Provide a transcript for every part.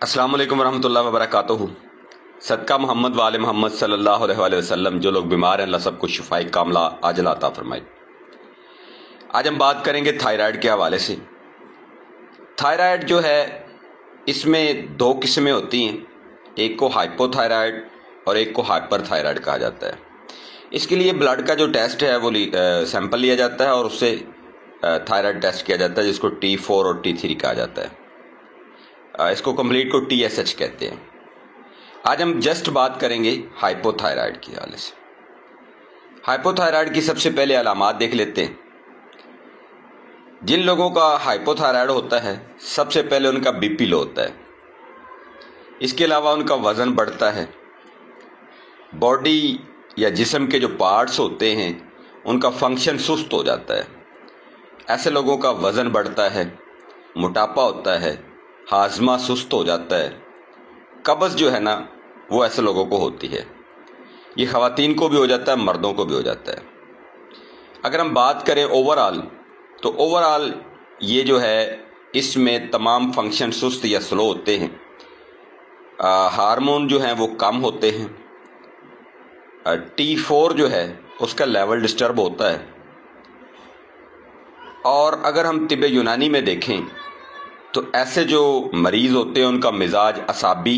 अस्सलाम वालेकुम रहमतुल्लाहि व बरकातुहू। सदका मोहम्मद वाले मोहम्मद सल्लल्लाहु अलैहि वसल्लम। जो लोग बीमार हैं अल्लाह सबको शिफाई कामला आजिल अता फरमाए। आज हम बात करेंगे थायराइड के हवाले से। थायराइड जो है इसमें दो किस्में होती हैं, एक को हाइपोथायराइड और एक को हाइपर थायराइड कहा जाता है। इसके लिए ब्लड का जो टेस्ट है वो सैंपल लिया जाता है और उससे थायराइड टेस्ट किया जाता है, जिसको T4 और T3 कहा जाता है। इसको कंप्लीट को TSH कहते हैं। आज हम जस्ट बात करेंगे हाइपोथायराइड के हवाले से। हाइपोथायराइड की सबसे पहले अलामात देख लेते हैं। जिन लोगों का हाइपोथायराइड होता है सबसे पहले उनका BP लो होता है। इसके अलावा उनका वज़न बढ़ता है, बॉडी या जिस्म के जो पार्ट्स होते हैं उनका फंक्शन सुस्त हो जाता है। ऐसे लोगों का वज़न बढ़ता है, मोटापा होता है, हाजमा सुस्त हो जाता है। कब्ज़ जो है ना वो ऐसे लोगों को होती है। ये ख़वातीन को भी हो जाता है, मर्दों को भी हो जाता है। अगर हम बात करें ओवरऑल तो ओवरऑल ये जो है इसमें तमाम फंक्शन सुस्त या स्लो होते हैं। हार्मोन जो हैं वो कम होते हैं। T4 जो है उसका लेवल डिस्टर्ब होता है। और अगर हम तिब्बे यूनानी में देखें तो ऐसे जो मरीज़ होते हैं उनका मिजाज असाबी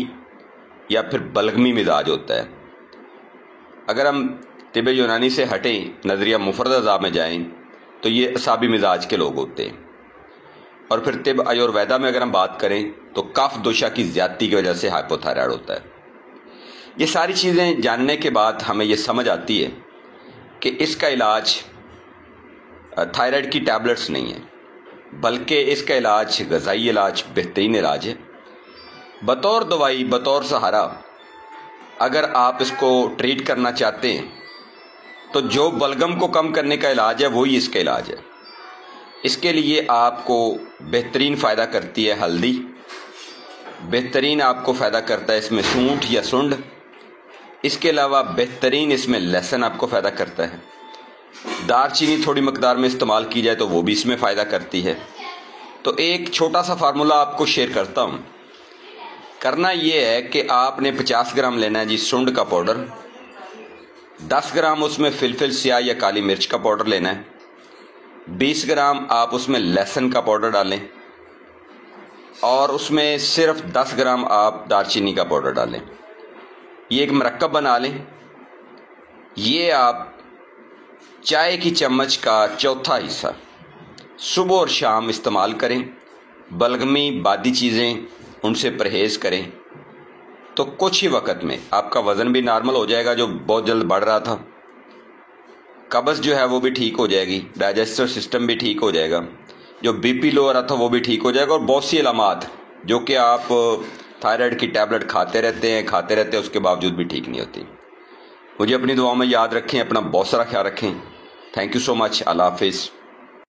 या फिर बलगमी मिजाज होता है। अगर हम तिब्बे यूनानी से हटें, नज़रिया मुफरद अज़ा में जाएं तो ये असाबी मिजाज के लोग होते हैं। और फिर तिब आयुर्वेदा में अगर हम बात करें तो कफ दोषा की ज़्यादती की वजह से हाइपोथायराइड होता है। ये सारी चीज़ें जानने के बाद हमें ये समझ आती है कि इसका इलाज थायराइड की टैबलेट्स नहीं है, बल्कि इसका इलाज ग़िज़ाई इलाज बेहतरीन इलाज है। बतौर दवाई, बतौर सहारा अगर आप इसको ट्रीट करना चाहते हैं तो जो बलगम को कम करने का इलाज है वही इसका इलाज है। इसके लिए आपको बेहतरीन फ़ायदा करती है हल्दी, बेहतरीन आपको फ़ायदा करता है इसमें सूंठ या सुंड। इसके अलावा बेहतरीन इसमें लहसुन आपको फ़ायदा करता है। दालचीनी थोड़ी मकदार में इस्तेमाल की जाए तो वो भी इसमें फ़ायदा करती है। तो एक छोटा सा फार्मूला आपको शेयर करता हूँ। करना ये है कि आपने 50 ग्राम लेना है जी सुंड का पाउडर, 10 ग्राम उसमें फिलफिल स्याह या काली मिर्च का पाउडर लेना है, 20 ग्राम आप उसमें लहसुन का पाउडर डालें और उसमें सिर्फ 10 ग्राम आप दालचीनी का पाउडर डालें। ये एक मरक्कब बना लें। ये आप चाय की चम्मच का चौथा हिस्सा सुबह और शाम इस्तेमाल करें। बलगमी बादी चीज़ें उनसे परहेज़ करें तो कुछ ही वक्त में आपका वज़न भी नॉर्मल हो जाएगा जो बहुत जल्द बढ़ रहा था। कब्ज़ जो है वो भी ठीक हो जाएगी, डाइजेस्टिव सिस्टम भी ठीक हो जाएगा, जो BP लो हो रहा था वो भी ठीक हो जाएगा। और बहुत सी अलामात जो कि आप थायराइड की टैबलेट खाते रहते हैं उसके बावजूद भी ठीक नहीं होती। मुझे अपनी दुआओं में याद रखें, अपना बहुत सारा ख्याल रखें। Thank you so much. अल्लाह हाफिज़।